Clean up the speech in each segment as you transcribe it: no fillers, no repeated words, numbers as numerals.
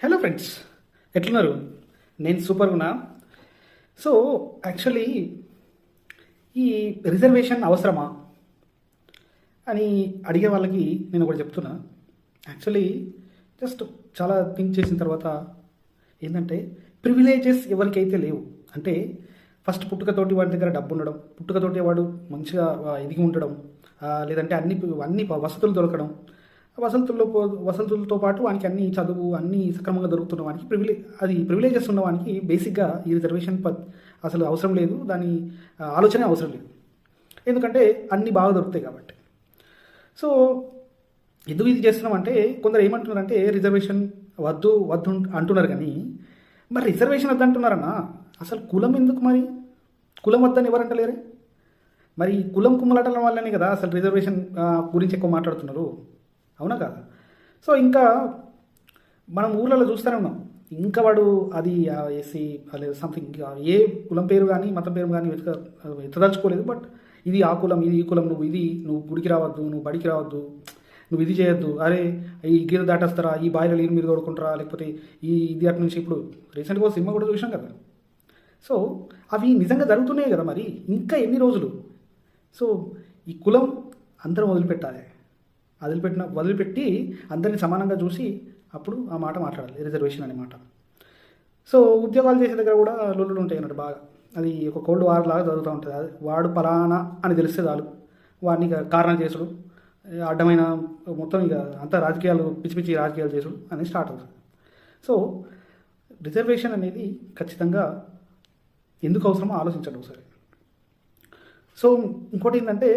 Hello friends, ఎట్లున్నారు? నేను సూపర్గా ఉన్నా. సో యాక్చువల్లీ ఈ రిజర్వేషన్ అవసరమా అని అడిగే వాళ్ళకి నేను ఒకటి చెప్తున్నా. యాక్చువల్లీ జస్ట్ చాలా థింక్ చేసిన తర్వాత ఏంటంటే, ప్రివిలేజెస్ ఎవరికైతే లేవు అంటే, ఫస్ట్ పుట్టుకతోటి వాడి దగ్గర డబ్బు ఉండడం, పుట్టుకతోటి వాడు మంచిగా ఎదిగి ఉండడం, లేదంటే అన్ని వసతులు దొరకడం, వసతులతో పాటు వానికి అన్ని చదువు అన్నీ సక్రమంగా దొరుకుతున్న వానికి ప్రివిలేజెస్ ఉన్న వానికి బేసిక్గా ఈ రిజర్వేషన్ అసలు అవసరం లేదు, దాని ఆలోచనే అవసరం లేదు. ఎందుకంటే అన్నీ బాగా దొరుకుతాయి కాబట్టి. సో ఎందుకు ఇది చేస్తున్నామంటే, కొందరు ఏమంటున్నారంటే రిజర్వేషన్ వద్దు వద్దు అంటున్నారు, కానీ మరి రిజర్వేషన్ వద్దు అంటున్నారన్నా, అసలు కులం ఎందుకు? మరి కులం వద్దని ఎవరంటలేరే? మరి కులం కుమ్మలటం వల్లనే కదా అసలు రిజర్వేషన్ గురించి ఎక్కువ మాట్లాడుతున్నారు, అవునా కాదా? సో ఇంకా మనం ఊర్లలో చూస్తూనే ఉన్నాం, ఇంకా వాడు అది ఎస్సీ లేదా సంథింగ్ ఏ కులం పేరు కానీ మతం పేరు కానీ ఎత్తదలుచుకోలేదు. బట్ ఇది ఆ కులం, ఇది ఈ కులం, నువ్వు గుడికి రావద్దు, నువ్వు బడికి రావద్దు, నువ్వు ఇది చేయొద్దు, అరే ఈ గీత దాటేస్తారా, ఈ బాయిల నీరు మీరు తోడుకుంటారా, లేకపోతే ఇది అటు నుంచి. ఇప్పుడు రీసెంట్గా సినిమా కూడా చూసాం కదా. సో అవి నిజంగా జరుగుతున్నాయి కదా, మరి ఇంకా ఎన్ని రోజులు? సో ఈ కులం అందరం వదిలిపెట్టాలి, వదిలిపెట్టి అందరినీ సమానంగా చూసి అప్పుడు ఆ మాట మాట్లాడాలి, రిజర్వేషన్ అనే మాట. సో ఉద్యోగాలు చేసే దగ్గర కూడా లొల్లులు ఉంటాయి అన్నట్టు బాగా. అది ఒక కోల్డ్ వార్ లాగా జరుగుతూ ఉంటుంది. అది వాడు పలానా అని తెలిస్తే చాలు, వాడిని కారణం చేసుడు, అడ్డమైన మొత్తం ఇక అంతా రాజకీయాలు, పిచ్చి పిచ్చి రాజకీయాలు చేసుడు అనేది స్టార్ట్ అవుతుంది. సో రిజర్వేషన్ అనేది ఖచ్చితంగా ఎందుకు అవసరమో ఆలోచించండి ఒకసారి. సో ఇంకోటి ఏంటంటే,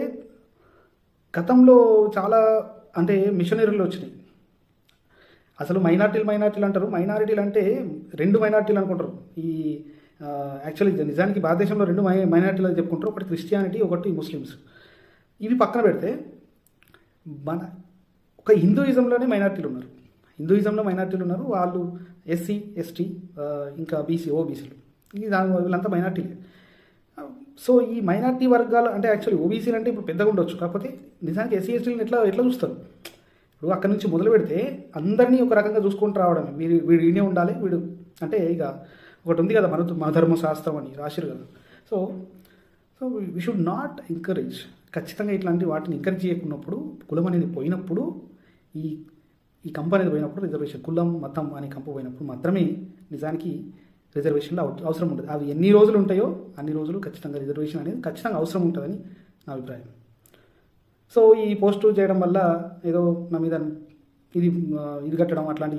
గతంలో చాలా అంటే మిషనరీలు వచ్చినాయి. అసలు మైనార్టీలు అంటారు, మైనారిటీలు అంటే రెండు మైనార్టీలు అనుకుంటారు. ఈ యాక్చువల్లీ నిజానికి భారతదేశంలో రెండు మైనారిటీలు చెప్పుకుంటారు, ఒకటి క్రిస్టియానిటీ, ఒకటి ముస్లిమ్స్. ఇవి పక్కన పెడితే మన ఒక హిందూయిజంలో మైనార్టీలు ఉన్నారు. వాళ్ళు ఎస్సీ, ఎస్టీ, ఇంకా ఓబీసీలు, వీళ్ళంతా మైనార్టీలే. సో ఈ మైనార్టీ వర్గాలు అంటే యాక్చువల్లీ ఓబీసీలు అంటే ఇప్పుడు పెద్దగా ఉండొచ్చు, కాకపోతే నిజానికి ఎస్సీ ఎస్టీలను ఎట్లా చూస్తారు? ఇప్పుడు అక్కడి నుంచి మొదలు పెడితే అందరినీ ఒక రకంగా చూసుకుంటూ రావడమే. వీడు ఈయనే ఉండాలి, వీడు అంటే ఇక ఒకటి ఉంది కదా, మన ధర్మశాస్త్రం అని రాసిరు కదా. So we should not encourage. ఖచ్చితంగా ఇట్లాంటి వాటిని ఎంకరేజ్ చేయకున్నప్పుడు, కులం అనేది పోయినప్పుడు, ఈ కంప అనేది పోయినప్పుడు, రిజర్వేషన్ కులం మతం అనే కంప పోయినప్పుడు మాత్రమే నిజానికి రిజర్వేషన్లో అవసరం ఉంటుంది. అవి ఎన్ని రోజులు ఉంటాయో అన్ని రోజులు ఖచ్చితంగా రిజర్వేషన్ అనేది ఖచ్చితంగా అవసరం ఉంటుందని నా అభిప్రాయం. సో ఈ పోస్టు చేయడం వల్ల ఏదో నా మీద ఇది కట్టడం అట్లాంటి